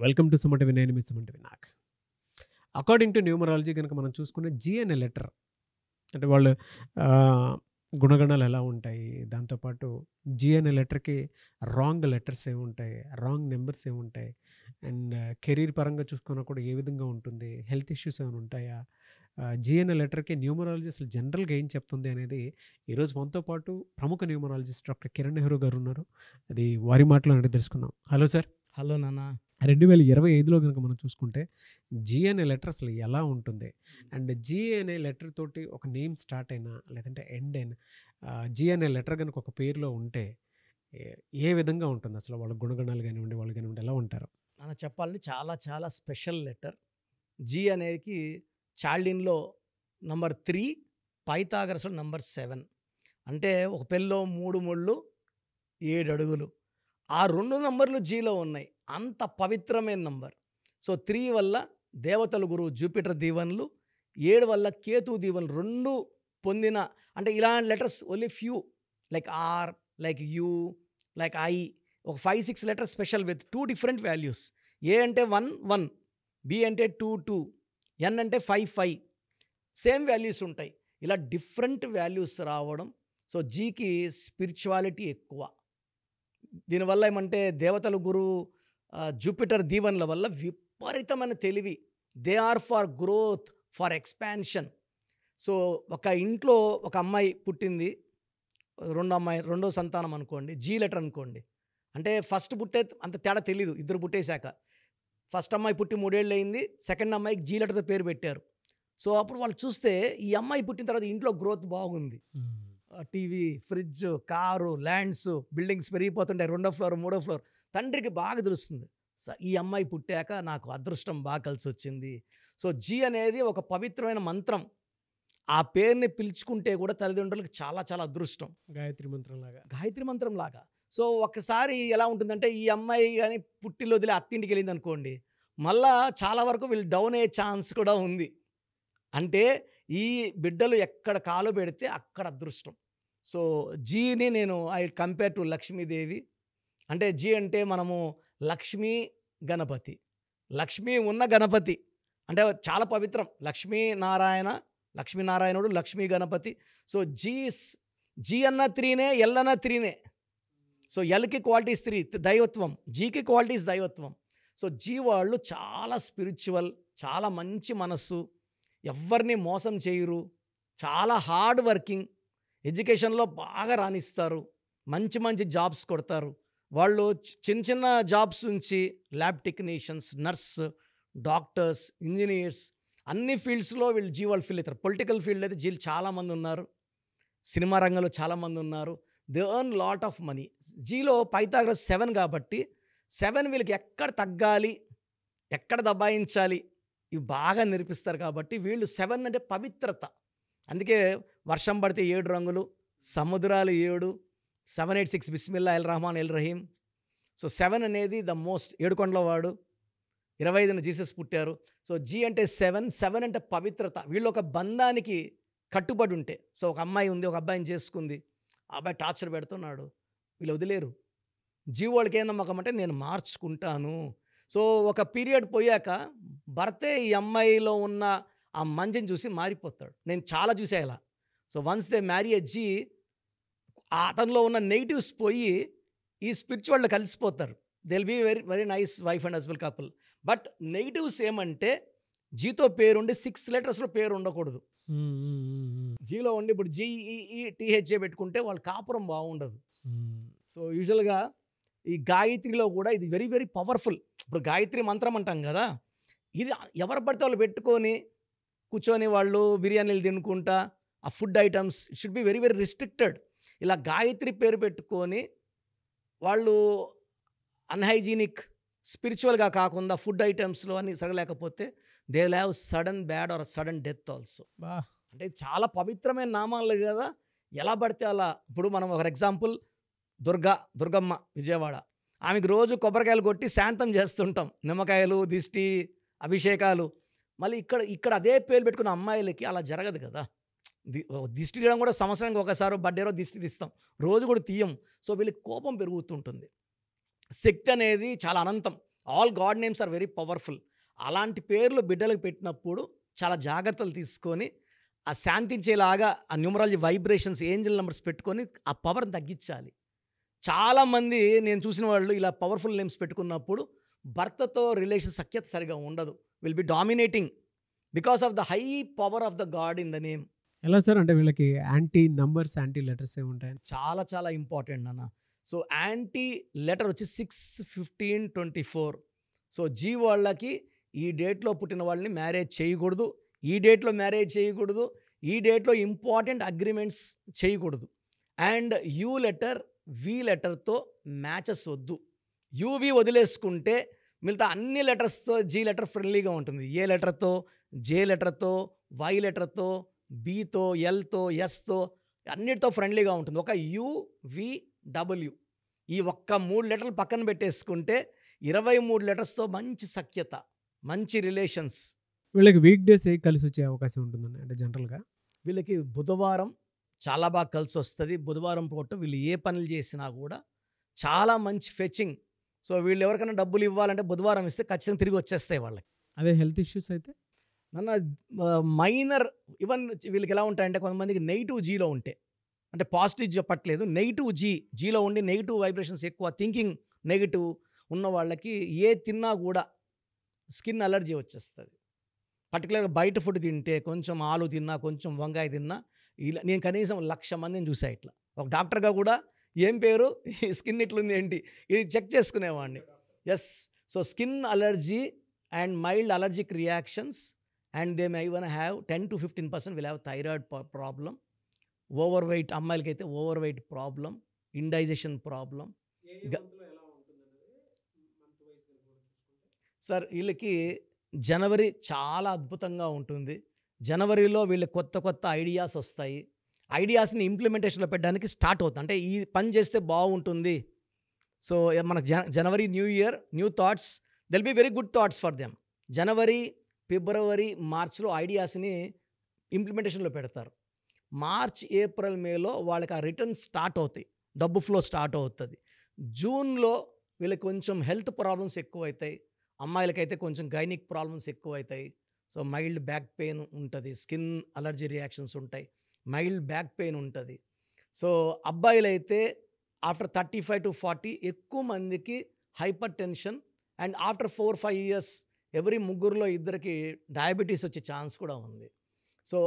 Welcome to Sumati Vinay, మీ Sumati Vinay. According to numerology కనుక మనం చూసుకునే జీ అనే లెటర్ అంటే వాళ్ళు గుణగణాలు ఎలా ఉంటాయి, దాంతోపాటు జీ అనే లెటర్కి రాంగ్ లెటర్స్ ఏముంటాయి, రాంగ్ నెంబర్స్ ఏముంటాయి, అండ్ కెరీర్ పరంగా చూసుకున్నా కూడా ఏ విధంగా ఉంటుంది, హెల్త్ ఇష్యూస్ ఏమైనా ఉంటాయా, జీ అనే లెటర్కి న్యూమరాలజీ అసలు జనరల్గా ఏం చెప్తుంది అనేది ఈరోజు మనతో పాటు ప్రముఖ న్యూమరాలజిస్ట్ డాక్టర్ కిరణ్ నెహ్రూ గారు ఉన్నారు. అది వారి మాటలో అంటే తెలుసుకుందాం. Hello sir. హలో నాన్న. 2025లో కనుక మనం చూసుకుంటే జీ అనే లెటర్ అసలు ఎలా ఉంటుంది, అండ్ జీ అనే లెటర్ తోటి ఒక నేమ్ స్టార్ట్ అయినా లేదంటే ఎండ్ అయినా జీ అనే లెటర్ కనుక ఒక పేరులో ఉంటే ఏ విధంగా ఉంటుంది, అసలు వాళ్ళ గుణగణాలు కానివ్వండి, వాళ్ళు కానివ్వండి ఎలా ఉంటారు? నాన్న చెప్పాలంటే చాలా చాలా స్పెషల్ లెటర్. జీ అనేది చాల్డిన్లో నంబర్ 3, పైథాగరస్లో నంబర్ 7. అంటే ఒక పెళ్ళిలో 3 ముళ్ళు 7 అడుగులు. ఆ 2 నంబర్లు జీలో ఉన్నాయి. అంత పవిత్రమైన నంబర్. సో 3 వల్ల దేవతల గురువు జూపిటర్ దీవెనలు, 7 వల్ల కేతు దీవెనలు 2 పొందిన. అంటే ఇలాంటి letters only few, like R, like U, like I, ఒక 5-6 letters special with 2 different values. A అంటే 1 1, బి అంటే 2 2, ఎన్ అంటే 5 5, సేమ్ వాల్యూస్ ఉంటాయి. ఇలా డిఫరెంట్ వాల్యూస్ రావడం. సో జీకి స్పిరిచువాలిటీ ఎక్కువ. దీనివల్ల ఏమంటే దేవతల గురువు జూపిటర్ దీవెనల వల్ల విపరీతమైన తెలివి. They are for growth, for expansion. So ఒక ఇంట్లో ఒక అమ్మాయి పుట్టింది, రెండో సంతానం అనుకోండి, జీ లెటర్ అనుకోండి. అంటే ఫస్ట్ పుట్టే అంత తేడా తెలీదు, ఇద్దరు పుట్టేశాక. ఫస్ట్ అమ్మాయి పుట్టి 3 ఏళ్ళు అయింది, సెకండ్ అమ్మాయికి జీ లెటర్తో పేరు పెట్టారు. సో అప్పుడు వాళ్ళు చూస్తే ఈ అమ్మాయి పుట్టిన తర్వాత ఇంట్లో గ్రోత్ బాగుంది. TV, fridge, car, lands, buildings పెరిగిపోతుంటాయి, 2వ ఫ్లోర్ 3వ ఫ్లోర్. తండ్రికి బాగా తెలుస్తుంది, ఈ అమ్మాయి పుట్టాక నాకు అదృష్టం బాగా కలిసి వచ్చింది. సో జీ అనేది ఒక పవిత్రమైన మంత్రం. ఆ పేరుని పిలుచుకుంటే కూడా తల్లిదండ్రులకు చాలా చాలా అదృష్టం. గాయత్రి మంత్రం లాగా. సో ఒకసారి ఎలా ఉంటుందంటే ఈ అమ్మాయి కానీ పుట్టిలో వదిలి అత్తింటికి వెళ్ళింది అనుకోండి, మళ్ళా చాలా వరకు వీళ్ళు డౌన్ అయ్యే ఛాన్స్ కూడా ఉంది. అంటే ఈ బిడ్డలు ఎక్కడ కాలు పెడితే అక్కడ అదృష్టం. సో జీని నేను ఐ కంపేర్ టు లక్ష్మీదేవి. అంటే జీ అంటే మనము లక్ష్మీ గణపతి, లక్ష్మీ ఉన్న గణపతి అంటే చాలా పవిత్రం. లక్ష్మీనారాయణుడు, లక్ష్మీ గణపతి. సో జీ అన్న 3నే, ఎల్ అన్న 3నే. సో ఎల్కి క్వాలిటీస్ 3, దైవత్వం. జీకి క్వాలిటీస్ దైవత్వం. సో జీ వాళ్ళు చాలా స్పిరిచువల్, చాలా మంచి మనస్సు, ఎవరిని మోసం చేయరు, చాలా హార్డ్ వర్కింగ్, ఎడ్యుకేషన్లో బాగా రాణిస్తారు, మంచి మంచి జాబ్స్ కొడతారు. వాళ్ళు చిన్న చిన్న జాబ్స్ నుంచి lab technicians, nurse, doctors, engineers, అన్ని ఫీల్డ్స్లో వీళ్ళు జీ వాళ్ళు ఫీల్ అవుతారు. పొలిటికల్ ఫీల్డ్ అయితే జీలు చాలామంది ఉన్నారు, సినిమా రంగంలో చాలామంది ఉన్నారు. They earn lot of money. జీలో పైథాగరస్ 7 కాబట్టి 7 వీళ్ళకి ఎక్కడ తగ్గాలి, ఎక్కడ దబాయించాలి ఇవి బాగా నేర్పిస్తారు. కాబట్టి వీళ్ళు 7 అంటే పవిత్రత. అందుకే వర్షం పడితే 7 రంగులు, సముద్రాలు 7, 786 Bismillah L Rahman L Rahim. So 7 అనేది ద మోస్ట్. 7 కొండల వాడు, 25న జీసస్ పుట్టారు. సో జీ అంటే 7 అంటే పవిత్రత. వీళ్ళు ఒక బంధానికి కట్టుబడి ఉంటే. సో ఒక అమ్మాయి ఉంది, ఒక అబ్బాయిని చేసుకుంది, ఆ అబ్బాయి టార్చర్ పెడుతున్నాడు, వీళ్ళు వదిలేరు. జీ వాళ్ళకి ఏం నమ్మకం అంటే నేను మార్చుకుంటాను. సో ఒక పీరియడ్ పోయాక భర్తే ఈ అమ్మాయిలో ఉన్న ఆ మంచిని చూసి మారిపోతాడు. నేను చాలా చూసా ఇలా. So once they marry a G, అతనిలో ఉన్న నెగిటివ్స్ పోయి ఈ స్పిరిచువల్లో కలిసిపోతారు. They will be very very nice wife and husband couple. But negatives ఏమంటే జీతో పేరుండి 6 లెటర్స్లో పేరు ఉండకూడదు. జీలో ఉండి ఇప్పుడు జీఈఈటీహెచ్ఏ పెట్టుకుంటే వాళ్ళ కాపురం బాగుండదు. సో యూజువల్గా ఈ గాయత్రిలో కూడా ఇది వెరీ వెరీ పవర్ఫుల్. ఇప్పుడు గాయత్రి మంత్రం అంటాం కదా, ఇది ఎవరు పడితే వాళ్ళు పెట్టుకొని కూర్చొని వాళ్ళు బిర్యానీలు తినుకుంటా, ఆ food items should be very very restricted. ఇలా గాయత్రి పేరు పెట్టుకొని వాళ్ళు అన్హైజీనిక్, స్పిరిచువల్గా కాకుండా ఫుడ్ ఐటమ్స్లో అని సరగలేకపోతే they will have sudden bad or sudden death also. అంటే చాలా పవిత్రమైన నామాలు కదా, ఎలా పడితే అలా. ఇప్పుడు మనం ఒక ఎగ్జాంపుల్ దుర్గమ్మ విజయవాడ, ఆమెకు రోజు కొబ్బరికాయలు కొట్టి శాంతం చేస్తుంటాం, నిమ్మకాయలు, దిష్టి, అభిషేకాలు. మళ్ళీ ఇక్కడ అదే పేరు పెట్టుకున్న అమ్మాయిలకి అలా జరగదు కదా. దిష్టి తీయడం కూడా సంవత్సరానికి ఒకసారి బర్త్డేలో దిష్టి తీస్తాం, రోజు కూడా తీయం. సో వీళ్ళకి కోపం పెరుగుతుంటుంది. శక్తి అనేది చాలా అనంతం. All god names are very powerful. అలాంటి పేర్లు బిడ్డలకు పెట్టినప్పుడు చాలా జాగ్రత్తలు తీసుకొని ఆ శాంతించేలాగా ఆ న్యూమరాలజీ వైబ్రేషన్స్ ఏంజల్ నెంబర్స్ పెట్టుకొని ఆ పవర్ని తగ్గించాలి. చాలామంది నేను చూసిన వాళ్ళు ఇలా పవర్ఫుల్ నేమ్స్ పెట్టుకున్నప్పుడు భర్తతో రిలేషన్ సఖ్యత సరిగా ఉండదు. Will be dominating because of the high power of the God in the name. ఎలా సార్ అంటే వీళ్ళకి యాంటీ నంబర్స్, యాంటీ లెటర్స్ ఏముంటాయి? చాలా చాలా ఇంపార్టెంట్ అన్న. సో యాంటీ లెటర్ వచ్చి 6-15-24. సో జీ వాళ్ళకి ఈ డేట్లో పుట్టిన వాళ్ళని మ్యారేజ్ చేయకూడదు, ఈ డేట్లో మ్యారేజ్ చేయకూడదు, ఈ డేట్లో ఇంపార్టెంట్ అగ్రిమెంట్స్ చేయకూడదు. అండ్ యూ లెటర్ వి లెటర్తో మ్యాచెస్ వద్దు. యూవి వదిలేసుకుంటే మిగతా అన్ని లెటర్స్తో జీ లెటర్ ఫ్రెండ్లీగా ఉంటుంది. ఏ లెటర్తో, జే లెటర్తో, వై లెటర్తో, బీతో, ఎల్తో, ఎస్తో అన్నిటితో ఫ్రెండ్లీగా ఉంటుంది. ఒక యువిడబ్ల్యూ ఈ ఒక్క 3 లెటర్లు పక్కన పెట్టేసుకుంటే 23 లెటర్స్తో మంచి సఖ్యత, మంచి రిలేషన్స్. వీళ్ళకి వీక్ డేస్ ఏ కలిసి వచ్చే అవకాశం ఉంటుందండి అంటే జనరల్గా? వీళ్ళకి బుధవారం చాలా బాగా కలిసి వస్తుంది. బుధవారం పూట వీళ్ళు ఏ పనులు చేసినా కూడా చాలా మంచి ఫెచింగ్. సో వీళ్ళు ఎవరికైనా డబ్బులు ఇవ్వాలంటే బుధవారం ఇస్తే ఖచ్చితంగా తిరిగి వచ్చేస్తాయి వాళ్ళకి. అదే హెల్త్ ఇష్యూస్ అయితే నన్ను మైనర్ ఈవెన్ వీళ్ళకి ఎలా ఉంటాయంటే కొంతమందికి నెగిటివ్ జీలో ఉంటాయి, అంటే పాజిటివ్ చెప్పట్లేదు, నెగిటివ్ జీలో ఉండి నెగిటివ్ వైబ్రేషన్స్ ఎక్కువ, థింకింగ్ నెగిటివ్ ఉన్న వాళ్ళకి ఏ తిన్నా కూడా స్కిన్ అలర్జీ వచ్చేస్తుంది. పర్టికులర్గా బయట ఫుడ్ తింటే, కొంచెం ఆలు తిన్నా, కొంచెం వంకాయ తిన్నా, ఇలా నేను కనీసం 1,00,000 మందిని చూసా ఇట్లా. ఒక డాక్టర్గా కూడా ఏం పేరు, ఈ స్కిన్ ఇట్లుంది ఏంటి, ఇది చెక్ చేసుకునేవాడిని. Yes, so skin allergy and mild allergic reactions and they may even have 10-15% will have thyroid problem. Over weight, అమ్మాయిలకి అయితే over weight problem, indigestion problem. Sir వీళ్ళకి జనవరి చాలా అద్భుతంగా ఉంటుంది. జనవరిలో వీళ్ళకి కొత్త కొత్త ఐడియాస్ వస్తాయి. ఐడియాస్ని ఇంప్లిమెంటేషన్లో పెట్టడానికి స్టార్ట్ అవుతుంది. అంటే ఈ పని చేస్తే బాగుంటుంది. సో మనకు జనవరి new year, new thoughts, they'll be very good thoughts for them. జనవరి, ఫిబ్రవరి, మార్చ్లో ఐడియాస్ని ఇంప్లిమెంటేషన్లో పెడతారు. మార్చ్, ఏప్రిల్, మేలో వాళ్ళకి ఆ రిటర్న్స్ స్టార్ట్ అవుతాయి, డబ్బు ఫ్లో స్టార్ట్ అవుతుంది. జూన్లో వీళ్ళకి కొంచెం హెల్త్ ప్రాబ్లమ్స్ ఎక్కువ అవుతాయి. అమ్మాయిలకైతే కొంచెం గైనిక్ ప్రాబ్లమ్స్ ఎక్కువ అవుతాయి. సో మైల్డ్ బ్యాక్ పెయిన్ ఉంటుంది, స్కిన్ అలర్జీ రియాక్షన్స్ ఉంటాయి, మైల్డ్ బ్యాక్ పెయిన్ ఉంటుంది. సో అబ్బాయిలైతే ఆఫ్టర్ 35-40 ఎక్కువ మందికి hyper tension, and after 4-5 years ఎవరి 3 2 డయాబెటీస్ వచ్చే ఛాన్స్ కూడా ఉంది. సో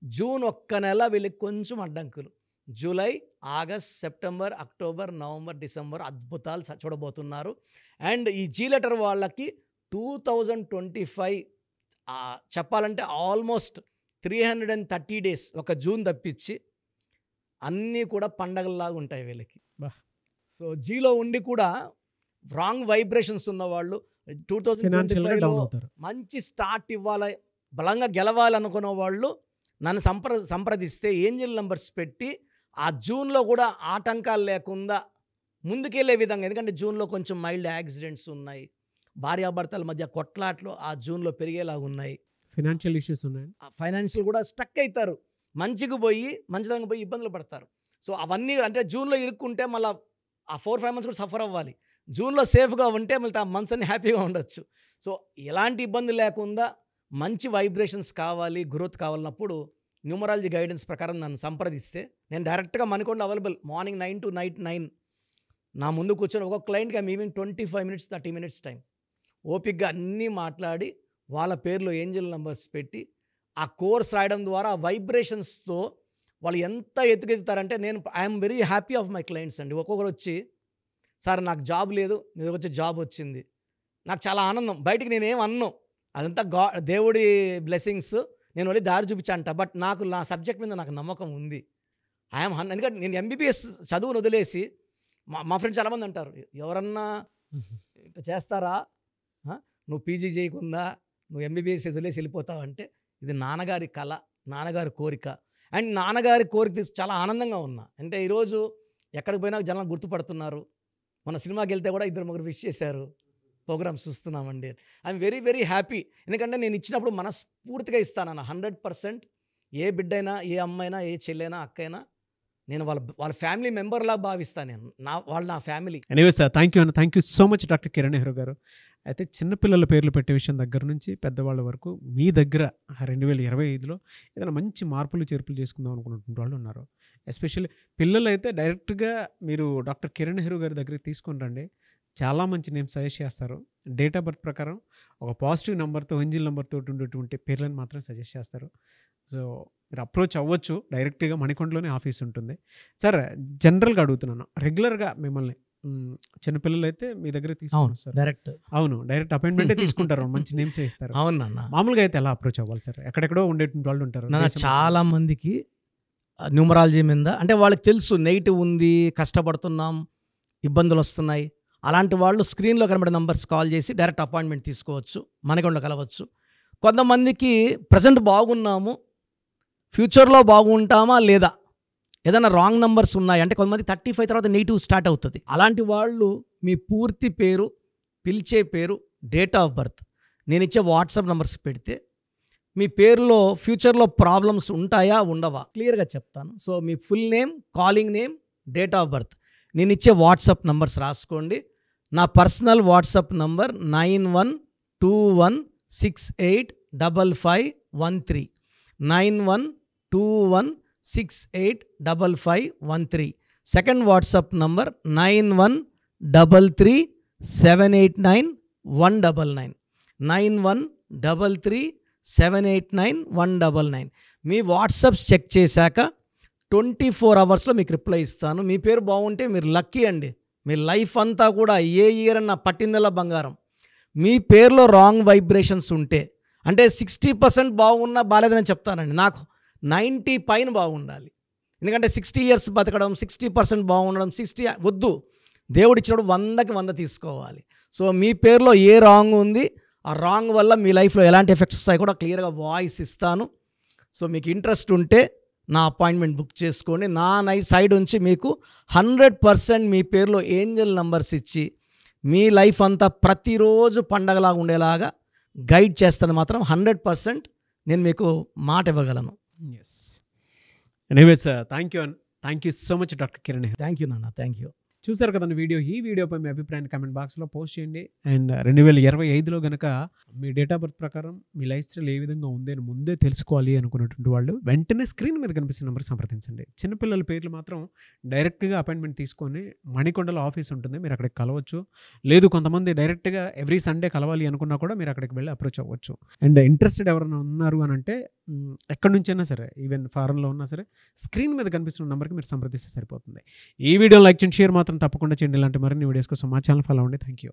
జూన్ ఒక్క నెల వీళ్ళకి కొంచెం అడ్డంకులు. July, August, September, October, November, December అద్భుతాలు చూడబోతున్నారు. అండ్ ఈ జీ లెటర్ వాళ్ళకి 2025 చెప్పాలంటే ఆల్మోస్ట్ 330 days, ఒక జూన్ తప్పించి అన్నీ కూడా పండగల్లాగా ఉంటాయి వీళ్ళకి. సో జీలో ఉండి కూడా రాంగ్ వైబ్రేషన్స్ ఉన్నవాళ్ళు 2025లో మంచి స్టార్ట్ ఇవ్వాలి, బలంగా గెలవాలనుకున్న వాళ్ళు నన్ను సంప్రదిస్తే ఏంజల్ నెంబర్స్ పెట్టి ఆ జూన్లో కూడా ఆటంకాలు లేకుండా ముందుకెళ్ళే విధంగా, ఎందుకంటే జూన్లో కొంచెం మైల్డ్ యాక్సిడెంట్స్ ఉన్నాయి, భార్యాభర్తల మధ్య కొట్లాట్లు ఆ జూన్లో పెరిగేలాగా ఉన్నాయి, ఫైనాన్షియల్ ఇష్యూస్ ఉన్నాయి, ఫైనాన్షియల్ కూడా స్టక్ అవుతారు, మంచిగా పోయి మంచిదంగా పోయి ఇబ్బందులు పడతారు. సో అవన్నీ అంటే జూన్లో ఇరుక్కుంటే మళ్ళీ ఆ 4-5 months కూడా సఫర్ అవ్వాలి. జూన్లో సేఫ్గా ఉంటే మళ్ళీ ఆ మంత్స్ అన్ని హ్యాపీగా ఉండొచ్చు. సో ఎలాంటి ఇబ్బంది లేకుండా మంచి వైబ్రేషన్స్ కావాలి, గ్రోత్ కావాలన్నప్పుడు న్యూమరాలజీ గైడెన్స్ ప్రకారం నన్ను సంప్రదిస్తే నేను డైరెక్ట్గా Manikonda available, morning 9 to night 9 నా ముందు కూర్చొని ఒక్కొక్క క్లయింట్కి I'm giving 25 minutes 30 minutes time ఓపిక్గా అన్నీ మాట్లాడి వాళ్ళ పేర్లో ఏంజల్ నెంబర్స్ పెట్టి ఆ కోర్స్ రాయడం ద్వారా వైబ్రేషన్స్తో వాళ్ళు ఎంత ఎత్తుకెత్తుతారంటే నేను I'm very happy of my clients అండి. ఒక్కొక్కరు వచ్చి సార్ నాకు జాబ్ లేదు, మీరు వచ్చి జాబ్ వచ్చింది, నాకు చాలా ఆనందం, బయటికి నేనేం అన్నాను, అదంతా దేవుడి బ్లెస్సింగ్స్, నేను వెళ్ళి దారి చూపించాంట, బట్ నాకు నా సబ్జెక్ట్ మీద నాకు నమ్మకం ఉంది. ఎందుకంటే నేను ఎంబీబీఎస్ చదువును వదిలేసి మా ఫ్రెండ్స్ చాలామంది అంటారు, ఎవరన్నా ఇట్లా చేస్తారా, నువ్వు పీజీ చేయకుండా నువ్వు ఎంబీబీఎస్ వదిలేసి వెళ్ళిపోతావు అంటే, ఇది నాన్నగారి కళ, నాన్నగారి కోరిక, అండ్ నాన్నగారి కోరిక చాలా ఆనందంగా ఉన్నా. అంటే ఈరోజు ఎక్కడికి పోయినా జనాలు గుర్తుపడుతున్నారు. మన సినిమాకి వెళ్తే కూడా 2-3 విష్ చేశారు, ప్రోగ్రామ్స్ చూస్తున్నామండి. I'm very very happy. ఎందుకంటే నేను ఇచ్చినప్పుడు మనస్ఫూర్తిగా ఇస్తాను 100%. ఏ బిడ్డైనా, ఏ అమ్మైనా, ఏ చెల్లైనా, అక్కైనా నేను వాళ్ళ ఫ్యామిలీ మెంబర్లా భావిస్తాను. నేను వాళ్ళు నా family. Anyway sir, thank you అన్న, thank you so much doctor Kiran Nehru గారు. అయితే చిన్నపిల్లల పేర్లు పెట్టే విషయం దగ్గర నుంచి పెద్దవాళ్ళ వరకు మీ దగ్గర 2025లో ఏదైనా మంచి మార్పులు చేర్పులు చేసుకుందాం అనుకున్నటువంటి వాళ్ళు ఉన్నారు. ఎస్పెషల్లీ పిల్లలు అయితే డైరెక్ట్గా మీరు డాక్టర్ కిరణ్ నెహ్రూ గారి దగ్గరికి తీసుకొని రండి. చాలా మంచి నేమ్స్ సజెస్ట్ చేస్తారు. డేట్ ఆఫ్ బర్త్ ప్రకారం ఒక పాజిటివ్ నెంబర్తో, ఏంజిల్ నెంబర్తో ఉండేటువంటి పేర్లను మాత్రం సజెస్ట్ చేస్తారు. సో మీరు అప్రోచ్ అవ్వచ్చు. డైరెక్ట్గా మణికొండలోనే ఆఫీస్ ఉంటుంది. సార్, జనరల్గా అడుగుతున్నాను, రెగ్యులర్గా మిమ్మల్ని చిన్నపిల్లలు అయితే మీ దగ్గర తీసుకుంటారు డైరెక్ట్? అవును, డైరెక్ట్ అపాయింట్మెంటే తీసుకుంటారు, మంచి నేమ్స్ ఇస్తారు. అవును. మామూలుగా అయితే ఎలా అప్రోచ్ అవ్వాలి సార్? ఎక్కడెక్కడో ఉండేటువంటి వాళ్ళు ఉంటారు. చాలా మందికి న్యూమరాలజీ మీద అంటే వాళ్ళకి తెలుసు నెగిటివ్ ఉంది, కష్టపడుతున్నాం, ఇబ్బందులు వస్తున్నాయి. అలాంటి వాళ్ళు స్క్రీన్లో కనబడే నంబర్స్ కాల్ చేసి డైరెక్ట్ అపాయింట్మెంట్ తీసుకోవచ్చు, మనకుండా కలవచ్చు. కొంతమందికి ప్రజెంట్ బాగున్నాము, ఫ్యూచర్లో బాగుంటామా లేదా, ఏదైనా రాంగ్ నంబర్స్ ఉన్నాయి అంటే కొంతమంది 35 తర్వాత నెగిటివ్ స్టార్ట్ అవుతుంది. అలాంటి వాళ్ళు మీ పూర్తి పేరు, పిలిచే పేరు, డేట్ ఆఫ్ బర్త్, నేను ఇచ్చే వాట్సాప్ నంబర్స్ పెడితే మీ పేరులో ఫ్యూచర్లో ప్రాబ్లమ్స్ ఉంటాయా ఉండవా క్లియర్గా చెప్తాను. So me full name, calling name, date of birth, నేను ఇచ్చే వాట్సాప్ నంబర్స్ రాసుకోండి. నా personal WhatsApp number 9121685513 9121685513. Second WhatsApp number 9133789199 9133789199. మీ వాట్సాప్స్ చెక్ చేశాక 24 అవర్స్లో మీకు రిప్లై ఇస్తాను. మీ పేరు బాగుంటే మీరు లక్కీ అండి. మీ లైఫ్ అంతా కూడా ఏ ఇయర్ అన్న పట్టిందల్లా బంగారం. మీ పేరులో రాంగ్ వైబ్రేషన్స్ ఉంటే అంటే 60% బాగున్నా బాలేదని చెప్తానండి. నాకు 90 పైన బాగుండాలి. ఎందుకంటే 60 ఇయర్స్ బతకడం, 60% బాగుండడం, 60 వద్దు. దేవుడు ఇచ్చినప్పుడు 100కి 100 తీసుకోవాలి. సో మీ పేరులో ఏ రాంగ్ ఉంది, ఆ రాంగ్ వల్ల మీ లైఫ్లో ఎలాంటి ఎఫెక్ట్స్ వస్తాయి కూడా క్లియర్గా వాయిస్ ఇస్తాను. సో మీకు ఇంట్రెస్ట్ ఉంటే నా అపాయింట్మెంట్ బుక్ చేసుకోండి. నా సైడ్ నుంచి మీకు 100% మీ పేరులో ఏంజల్ నంబర్స్ ఇచ్చి మీ లైఫ్ అంతా ప్రతిరోజు పండగలాగా ఉండేలాగా గైడ్ చేస్తాను. మాత్రం 100% నేను మీకు మాట ఇవ్వగలను. Yes. Anyway sir, thank you so much doctor Kiran. Thank you నాన్న, థ్యాంక్ యూ. చూసారు కదండి వీడియో. ఈ వీడియోపై మీ అభిప్రాయాన్ని కామెంట్ బాక్స్లో పోస్ట్ చేయండి. అండ్ 2025లో కనుక మీ డేట్ ఆఫ్ బర్త్ ప్రకారం మీ లైఫ్ స్టైల్ ఏ విధంగా ఉంది అని ముందే తెలుసుకోవాలి అనుకున్నటువంటి వాళ్ళు వెంటనే స్క్రీన్ మీద కనిపిస్తున్న నెంబర్ సంప్రదించండి. చిన్నపిల్లల పేర్లు మాత్రం డైరెక్ట్గా అపాయింట్మెంట్ తీసుకొని మణికొండలో ఆఫీస్ ఉంటుంది, మీరు అక్కడికి కలవచ్చు. లేదు కొంతమంది డైరెక్ట్గా ఎవ్రీ సండే కలవాలి అనుకున్నా కూడా మీరు అక్కడికి వెళ్ళి అప్రోచ్ అవ్వచ్చు. అండ్ ఇంట్రెస్టెడ్ ఎవరైనా ఉన్నారు అని అంటే ఎక్కడి నుంచైనా సరే, ఈవెన్ ఫారెన్లో ఉన్నా సరే, స్క్రీన్ మీద కనిపిస్తున్న నెంబర్కి మీరు సంప్రదిస్తే సరిపోతుంది. ఈ వీడియో లైక్ చేయండి, షేర్ మాత్రం తప్పకుండా చేయండి. ఇలాంటి మరిన్ని వీడియోస్ కోసం మా ఛానల్ ఫాలో అవ్వండి. Thank you.